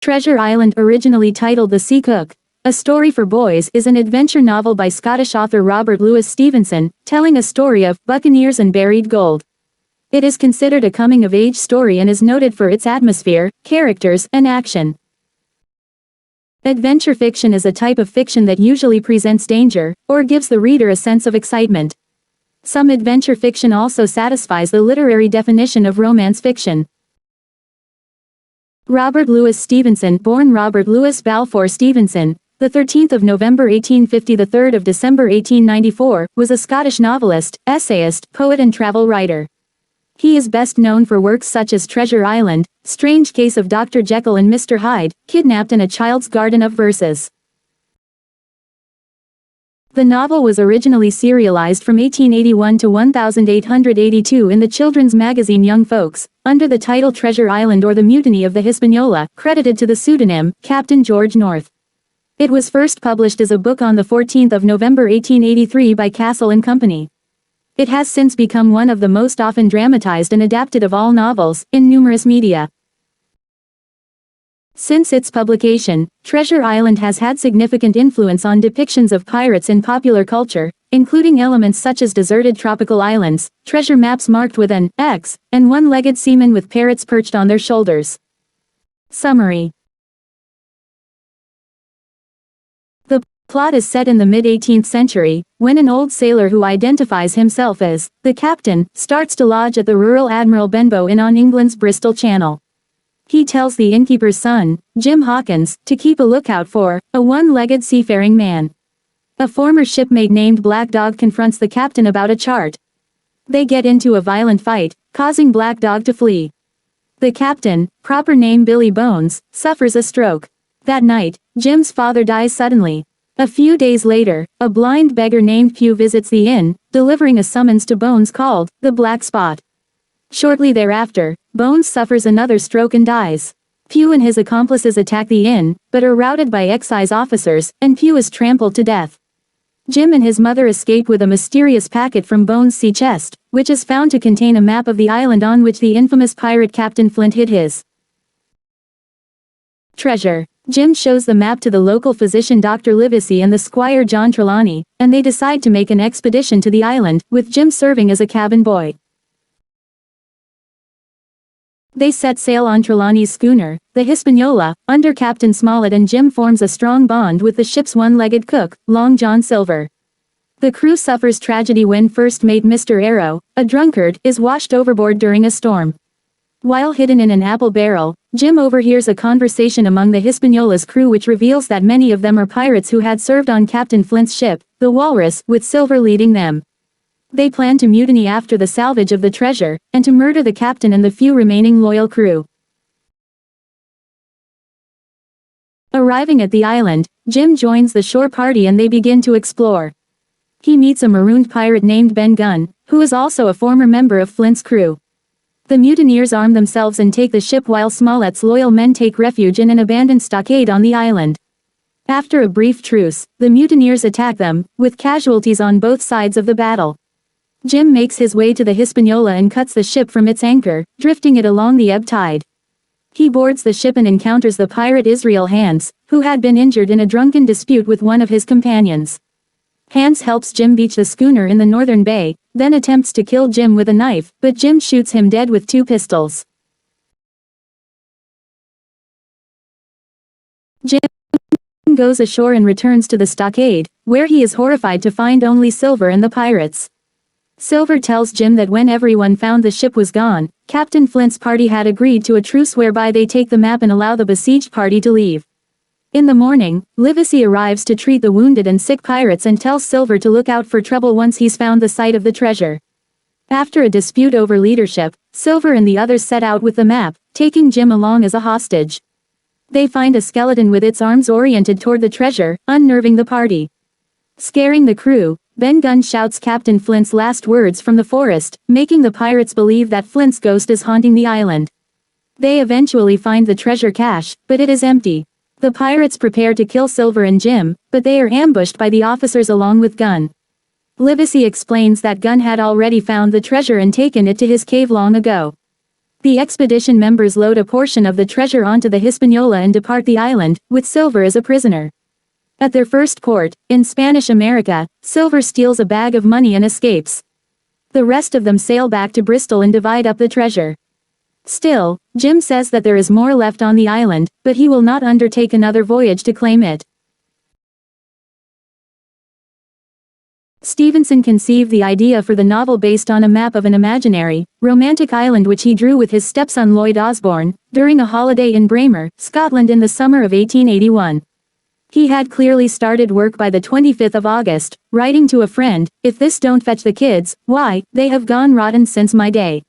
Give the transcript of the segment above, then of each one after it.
Treasure Island, originally titled The Sea Cook, A Story for Boys, is an adventure novel by Scottish author Robert Louis Stevenson, telling a story of buccaneers and buried gold. It is considered a coming-of-age story and is noted for its atmosphere, characters, and action. Adventure fiction is a type of fiction that usually presents danger, or gives the reader a sense of excitement. Some adventure fiction also satisfies the literary definition of romance fiction. Robert Louis Stevenson, born Robert Louis Balfour Stevenson, the 13th of November 1850, the 3rd of December 1894, was a Scottish novelist, essayist, poet and travel writer. He is best known for works such as Treasure Island, Strange Case of Dr. Jekyll and Mr. Hyde, Kidnapped and A Child's Garden of Verses. The novel was originally serialized from 1881 to 1882 in the children's magazine Young Folks, under the title Treasure Island or the Mutiny of the Hispaniola, credited to the pseudonym, Captain George North. It was first published as a book on the 14th of November 1883 by Castle and Company. It has since become one of the most often dramatized and adapted of all novels, in numerous media. Since its publication, Treasure Island has had significant influence on depictions of pirates in popular culture, including elements such as deserted tropical islands, treasure maps marked with an X, and one-legged seamen with parrots perched on their shoulders. Summary. The plot is set in the mid-18th century, when an old sailor who identifies himself as the captain starts to lodge at the rural Admiral Benbow Inn on England's Bristol Channel. He tells the innkeeper's son, Jim Hawkins, to keep a lookout for a one-legged seafaring man. A former shipmate named Black Dog confronts the captain about a chart. They get into a violent fight, causing Black Dog to flee. The captain, proper name Billy Bones, suffers a stroke. That night, Jim's father dies suddenly. A few days later, a blind beggar named Pew visits the inn, delivering a summons to Bones called the Black Spot. Shortly thereafter, Bones suffers another stroke and dies. Pew and his accomplices attack the inn, but are routed by excise officers, and Pew is trampled to death. Jim and his mother escape with a mysterious packet from Bones' sea chest, which is found to contain a map of the island on which the infamous pirate Captain Flint hid his treasure. Jim shows the map to the local physician Dr. Livesey and the squire John Trelawney, and they decide to make an expedition to the island, with Jim serving as a cabin boy. They set sail on Trelawney's schooner, the Hispaniola, under Captain Smollett, and Jim forms a strong bond with the ship's one-legged cook, Long John Silver. The crew suffers tragedy when first mate Mr. Arrow, a drunkard, is washed overboard during a storm. While hidden in an apple barrel, Jim overhears a conversation among the Hispaniola's crew which reveals that many of them are pirates who had served on Captain Flint's ship, the Walrus, with Silver leading them. They plan to mutiny after the salvage of the treasure, and to murder the captain and the few remaining loyal crew. Arriving at the island, Jim joins the shore party and they begin to explore. He meets a marooned pirate named Ben Gunn, who is also a former member of Flint's crew. The mutineers arm themselves and take the ship while Smollett's loyal men take refuge in an abandoned stockade on the island. After a brief truce, the mutineers attack them, with casualties on both sides of the battle. Jim makes his way to the Hispaniola and cuts the ship from its anchor, drifting it along the ebb tide. He boards the ship and encounters the pirate Israel Hands, who had been injured in a drunken dispute with one of his companions. Hands helps Jim beach the schooner in the northern bay, then attempts to kill Jim with a knife, but Jim shoots him dead with 2 pistols. Jim goes ashore and returns to the stockade, where he is horrified to find only Silver and the pirates. Silver tells Jim that when everyone found the ship was gone, Captain Flint's party had agreed to a truce whereby they take the map and allow the besieged party to leave. In the morning, Livesey arrives to treat the wounded and sick pirates and tells Silver to look out for trouble once he's found the site of the treasure. After a dispute over leadership, Silver and the others set out with the map, taking Jim along as a hostage. They find a skeleton with its arms oriented toward the treasure, unnerving the party. Scaring the crew, Ben Gunn shouts Captain Flint's last words from the forest, making the pirates believe that Flint's ghost is haunting the island. They eventually find the treasure cache, but it is empty. The pirates prepare to kill Silver and Jim, but they are ambushed by the officers along with Gunn. Livesey explains that Gunn had already found the treasure and taken it to his cave long ago. The expedition members load a portion of the treasure onto the Hispaniola and depart the island, with Silver as a prisoner. At their first port, in Spanish America, Silver steals a bag of money and escapes. The rest of them sail back to Bristol and divide up the treasure. Still, Jim says that there is more left on the island, but he will not undertake another voyage to claim it. Stevenson conceived the idea for the novel based on a map of an imaginary, romantic island which he drew with his stepson Lloyd Osborne, during a holiday in Braemar, Scotland in the summer of 1881. He had clearly started work by the 25th of August, writing to a friend, "If this don't fetch the kids, why, they have gone rotten since my day.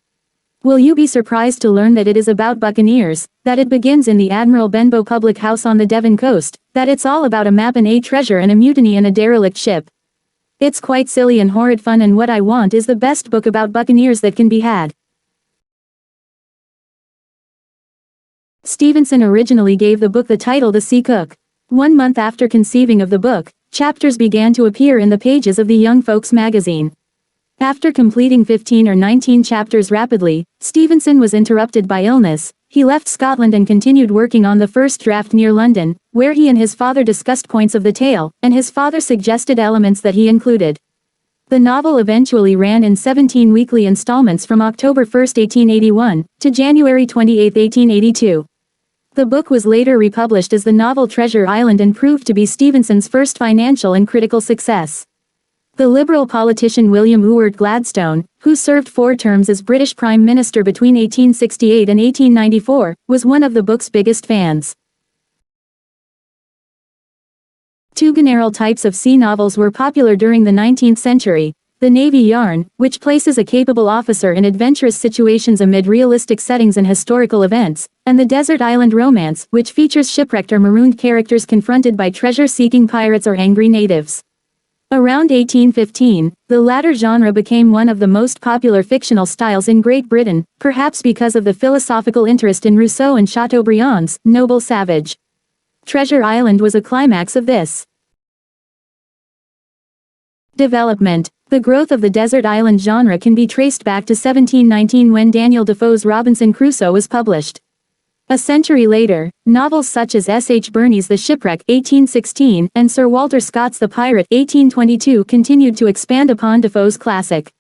Will you be surprised to learn that it is about buccaneers, that it begins in the Admiral Benbow public house on the Devon coast, that it's all about a map and a treasure and a mutiny and a derelict ship? It's quite silly and horrid fun, and what I want is the best book about buccaneers that can be had." Stevenson originally gave the book the title The Sea Cook. 1 month after conceiving of the book, chapters began to appear in the pages of the Young Folks magazine. After completing 15 or 19 chapters rapidly, Stevenson was interrupted by illness. He left Scotland and continued working on the first draft near London, where he and his father discussed points of the tale, and his father suggested elements that he included. The novel eventually ran in 17 weekly installments from October 1, 1881, to January 28, 1882. The book was later republished as the novel Treasure Island and proved to be Stevenson's first financial and critical success. The Liberal politician William Ewart Gladstone, who served 4 terms as British Prime Minister between 1868 and 1894, was one of the book's biggest fans. Two general types of sea novels were popular during the 19th century: the Navy yarn, which places a capable officer in adventurous situations amid realistic settings and historical events, and the desert island romance, which features shipwrecked or marooned characters confronted by treasure-seeking pirates or angry natives. Around 1815, the latter genre became one of the most popular fictional styles in Great Britain, perhaps because of the philosophical interest in Rousseau and Chateaubriand's noble savage. Treasure Island was a climax of this development. The growth of the desert island genre can be traced back to 1719 when Daniel Defoe's Robinson Crusoe was published. A century later, novels such as S. H. Burney's The Shipwreck (1816) and Sir Walter Scott's The Pirate (1822) continued to expand upon Defoe's classic.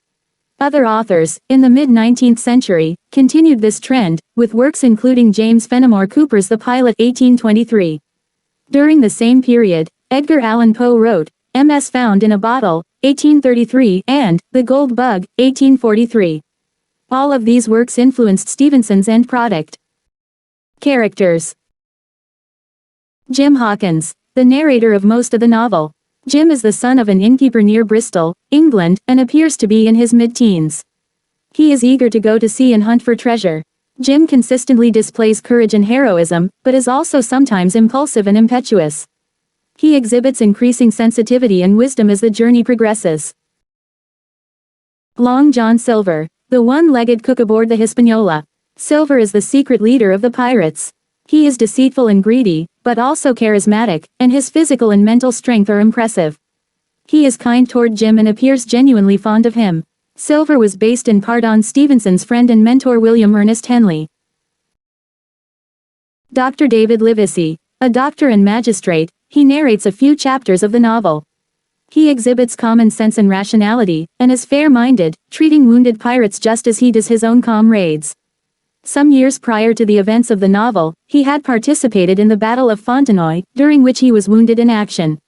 Other authors, in the mid-19th century, continued this trend, with works including James Fenimore Cooper's The Pilot (1823). During the same period, Edgar Allan Poe wrote M.S. Found in a Bottle (1833) and The Gold Bug (1843). All of these works influenced Stevenson's end product. Characters. Jim Hawkins, the narrator of most of the novel. Jim is the son of an innkeeper near Bristol, England, and appears to be in his mid-teens. He is eager to go to sea and hunt for treasure. Jim consistently displays courage and heroism, but is also sometimes impulsive and impetuous. He exhibits increasing sensitivity and wisdom as the journey progresses. Long John Silver, the one-legged cook aboard the Hispaniola. Silver is the secret leader of the pirates. He is deceitful and greedy, but also charismatic, and his physical and mental strength are impressive. He is kind toward Jim and appears genuinely fond of him. Silver was based in part on Stevenson's friend and mentor William Ernest Henley. Dr. David Livesey, a doctor and magistrate, he narrates a few chapters of the novel. He exhibits common sense and rationality, and is fair-minded, treating wounded pirates just as he does his own comrades. Some years prior to the events of the novel, he had participated in the Battle of Fontenoy, during which he was wounded in action.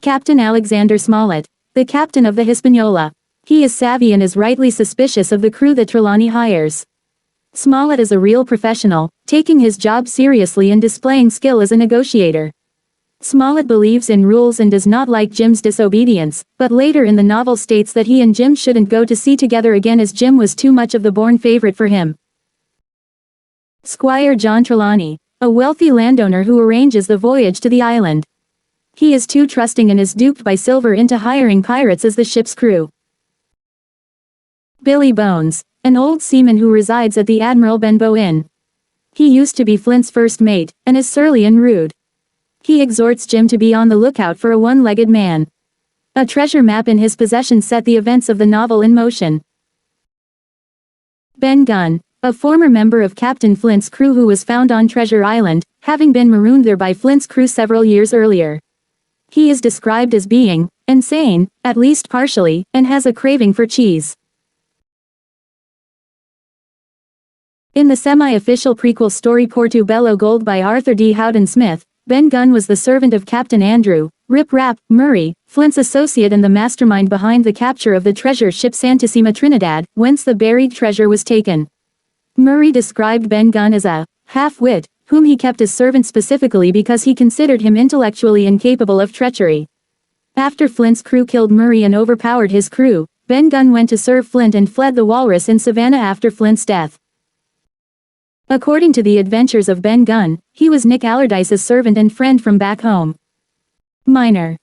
Captain Alexander Smollett, the captain of the Hispaniola. He is savvy and is rightly suspicious of the crew that Trelawney hires. Smollett is a real professional, taking his job seriously and displaying skill as a negotiator. Smollett believes in rules and does not like Jim's disobedience, but later in the novel states that he and Jim shouldn't go to sea together again as Jim was too much of the born favorite for him. Squire John Trelawney, a wealthy landowner who arranges the voyage to the island. He is too trusting and is duped by Silver into hiring pirates as the ship's crew. Billy Bones, an old seaman who resides at the Admiral Benbow Inn. He used to be Flint's first mate, and is surly and rude. He exhorts Jim to be on the lookout for a one-legged man. A treasure map in his possession set the events of the novel in motion. Ben Gunn, a former member of Captain Flint's crew who was found on Treasure Island, having been marooned there by Flint's crew several years earlier. He is described as being insane, at least partially, and has a craving for cheese. In the semi-official prequel story Portobello Gold by Arthur D. Howden Smith, Ben Gunn was the servant of Captain Andrew Rip Rap Murray, Flint's associate and the mastermind behind the capture of the treasure ship Santissima Trinidad, whence the buried treasure was taken. Murray described Ben Gunn as a half-wit, whom he kept as servant specifically because he considered him intellectually incapable of treachery. After Flint's crew killed Murray and overpowered his crew, Ben Gunn went to serve Flint and fled the walrus in Savannah after Flint's death. According to the adventures of Ben Gunn, he was Nick Allardyce's servant and friend from back home. Minor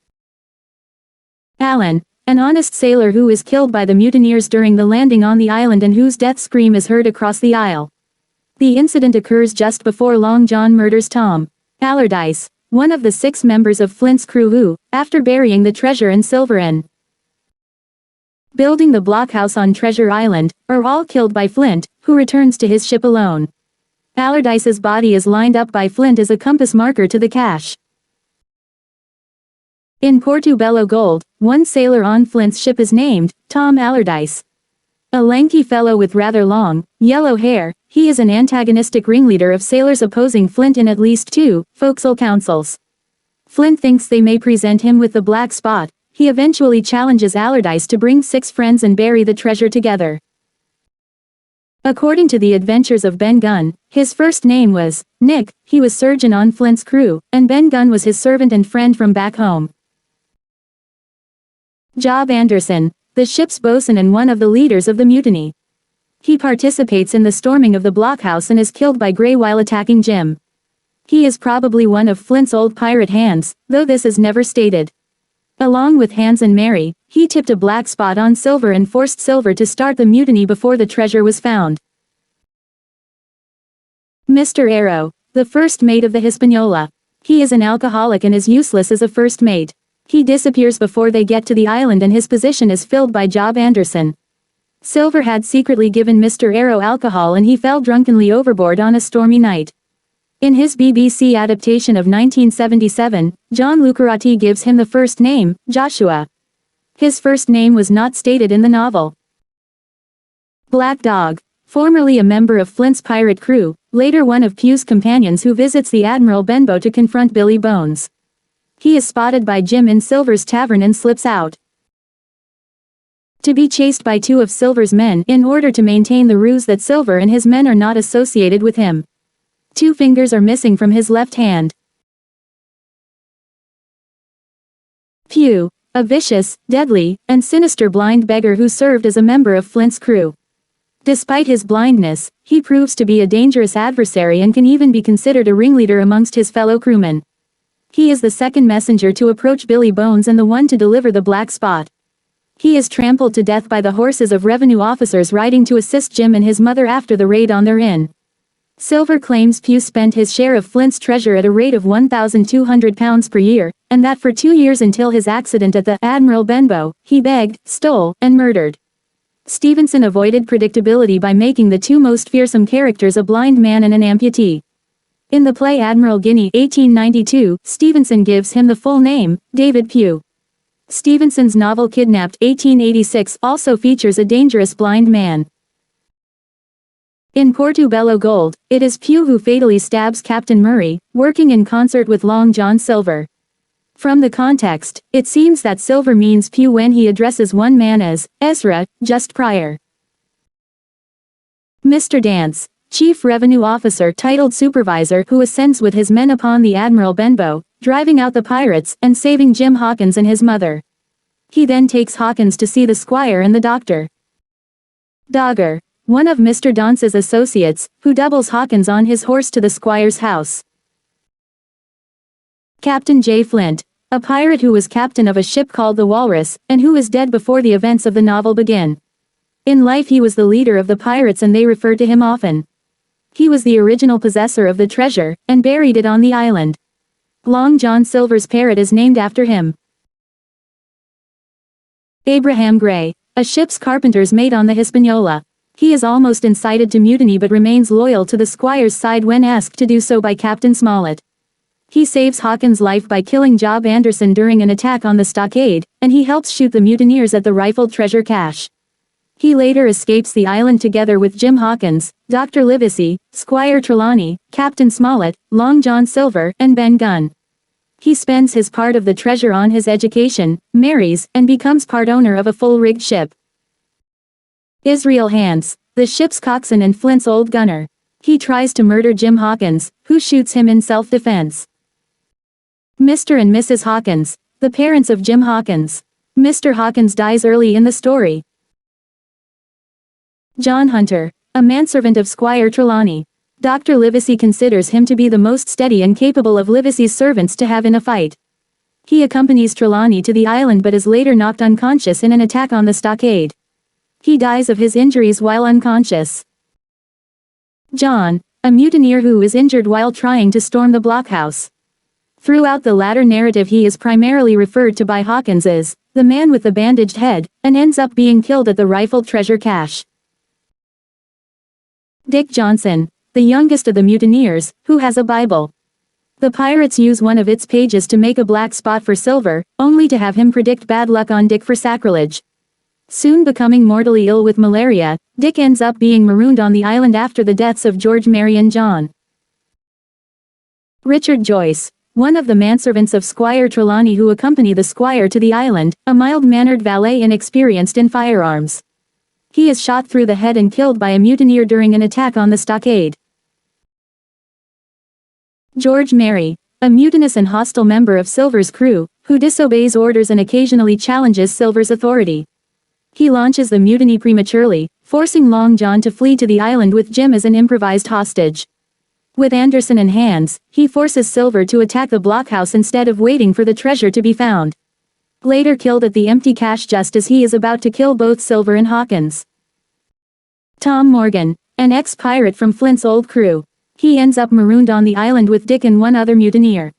Allen, an honest sailor who is killed by the mutineers during the landing on the island and whose death scream is heard across the isle. The incident occurs just before Long John murders Tom Allardyce, one of the 6 members of Flint's crew who, after burying the treasure and silver and building the blockhouse on Treasure Island, are all killed by Flint, who returns to his ship alone. Allardyce's body is lined up by Flint as a compass marker to the cache. In Portobello Gold, one sailor on Flint's ship is named Tom Allardyce. A lanky fellow with rather long, yellow hair, he is an antagonistic ringleader of sailors opposing Flint in at least 2 forecastle councils. Flint thinks they may present him with the black spot. He eventually challenges Allardyce to bring 6 friends and bury the treasure together. According to the adventures of Ben Gunn, his first name was Nick, he was surgeon on Flint's crew, and Ben Gunn was his servant and friend from back home. Job Anderson, the ship's bosun and one of the leaders of the mutiny. He participates in the storming of the blockhouse and is killed by Gray while attacking Jim. He is probably one of Flint's old pirate hands, though this is never stated. Along with Hans and Mary, he tipped a black spot on Silver and forced Silver to start the mutiny before the treasure was found. Mr. Arrow, the first mate of the Hispaniola. He is an alcoholic and is useless as a first mate. He disappears before they get to the island and his position is filled by Job Anderson. Silver had secretly given Mr. Arrow alcohol and he fell drunkenly overboard on a stormy night. In his BBC adaptation of 1977, John Lucarotti gives him the first name, Joshua. His first name was not stated in the novel. Black Dog, formerly a member of Flint's pirate crew, later one of Pugh's companions who visits the Admiral Benbow to confront Billy Bones. He is spotted by Jim in Silver's tavern and slips out to be chased by 2 of Silver's men in order to maintain the ruse that Silver and his men are not associated with him. 2 fingers are missing from his left hand. Pugh, a vicious, deadly, and sinister blind beggar who served as a member of Flint's crew. Despite his blindness, he proves to be a dangerous adversary and can even be considered a ringleader amongst his fellow crewmen. He is the second messenger to approach Billy Bones and the one to deliver the black spot. He is trampled to death by the horses of revenue officers riding to assist Jim and his mother after the raid on their inn. Silver claims Pugh spent his share of Flint's treasure at a rate of £1,200 per year, and that for 2 years until his accident at the Admiral Benbow, he begged, stole, and murdered. Stevenson avoided predictability by making the 2 most fearsome characters a blind man and an amputee. In the play Admiral Guinea 1892, Stevenson gives him the full name, David Pugh. Stevenson's novel Kidnapped 1886 also features a dangerous blind man. In Portobello Gold, it is Pugh who fatally stabs Captain Murray, working in concert with Long John Silver. From the context, it seems that Silver means Pugh when he addresses one man as Ezra, just prior. Mr. Dance, Chief Revenue Officer titled Supervisor who ascends with his men upon the Admiral Benbow, driving out the pirates and saving Jim Hawkins and his mother. He then takes Hawkins to see the squire and the doctor. Dogger, one of Mr. Dance's associates, who doubles Hawkins on his horse to the squire's house. Captain J. Flint, a pirate who was captain of a ship called the Walrus, and who is dead before the events of the novel begin. In life he was the leader of the pirates and they refer to him often. He was the original possessor of the treasure, and buried it on the island. Long John Silver's parrot is named after him. Abraham Gray, a ship's carpenter's mate on the Hispaniola. He is almost incited to mutiny but remains loyal to the Squire's side when asked to do so by Captain Smollett. He saves Hawkins' life by killing Job Anderson during an attack on the stockade, and he helps shoot the mutineers at the rifled treasure cache. He later escapes the island together with Jim Hawkins, Dr. Livesey, Squire Trelawney, Captain Smollett, Long John Silver, and Ben Gunn. He spends his part of the treasure on his education, marries, and becomes part owner of a full-rigged ship. Israel Hands, the ship's coxswain and Flint's old gunner. He tries to murder Jim Hawkins, who shoots him in self-defense. Mr. and Mrs. Hawkins, the parents of Jim Hawkins. Mr. Hawkins dies early in the story. John Hunter, a manservant of Squire Trelawney. Dr. Livesey considers him to be the most steady and capable of Livesey's servants to have in a fight. He accompanies Trelawney to the island but is later knocked unconscious in an attack on the stockade. He dies of his injuries while unconscious. John, a mutineer who is injured while trying to storm the blockhouse. Throughout the latter narrative he is primarily referred to by Hawkins as the man with the bandaged head, and ends up being killed at the rifled treasure cache. Dick Johnson, the youngest of the mutineers, who has a Bible. The pirates use one of its pages to make a black spot for Silver, only to have him predict bad luck on Dick for sacrilege. Soon becoming mortally ill with malaria, Dick ends up being marooned on the island after the deaths of George, Mary and John. Richard Joyce, one of the manservants of Squire Trelawney who accompany the Squire to the island, a mild-mannered valet inexperienced in firearms. He is shot through the head and killed by a mutineer during an attack on the stockade. George Merry, a mutinous and hostile member of Silver's crew, who disobeys orders and occasionally challenges Silver's authority. He launches the mutiny prematurely, forcing Long John to flee to the island with Jim as an improvised hostage. With Anderson in hands, he forces Silver to attack the blockhouse instead of waiting for the treasure to be found. Later killed at the empty cache just as he is about to kill both Silver and Hawkins. Tom Morgan, an ex-pirate from Flint's old crew. He ends up marooned on the island with Dick and one other mutineer.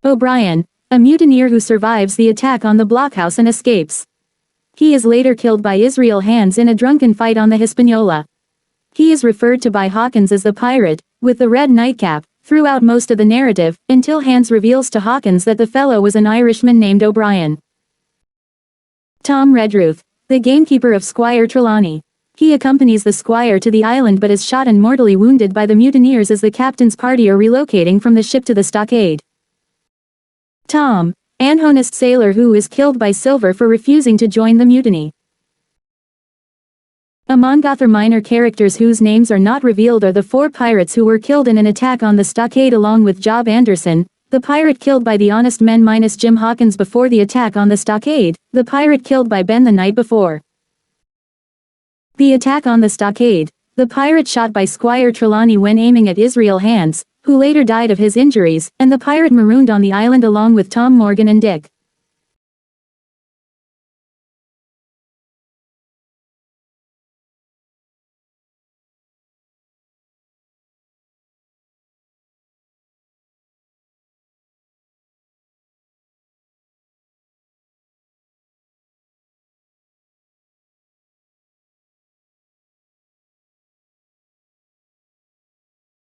O'Brien, a mutineer who survives the attack on the blockhouse and escapes. He is later killed by Israel Hands in a drunken fight on the Hispaniola. He is referred to by Hawkins as the pirate, with the red nightcap, throughout most of the narrative, until Hands reveals to Hawkins that the fellow was an Irishman named O'Brien. Tom Redruth, the gamekeeper of Squire Trelawney. He accompanies the Squire to the island but is shot and mortally wounded by the mutineers as the captain's party are relocating from the ship to the stockade. Tom, an honest sailor who is killed by Silver for refusing to join the mutiny. Among other minor characters whose names are not revealed are the 4 pirates who were killed in an attack on the stockade along with Job Anderson, the pirate killed by the honest men minus Jim Hawkins before the attack on the stockade, the pirate killed by Ben the night before. The attack on the stockade, the pirate shot by Squire Trelawney when aiming at Israel Hands, who later died of his injuries, and the pirate marooned on the island along with Tom Morgan and Dick.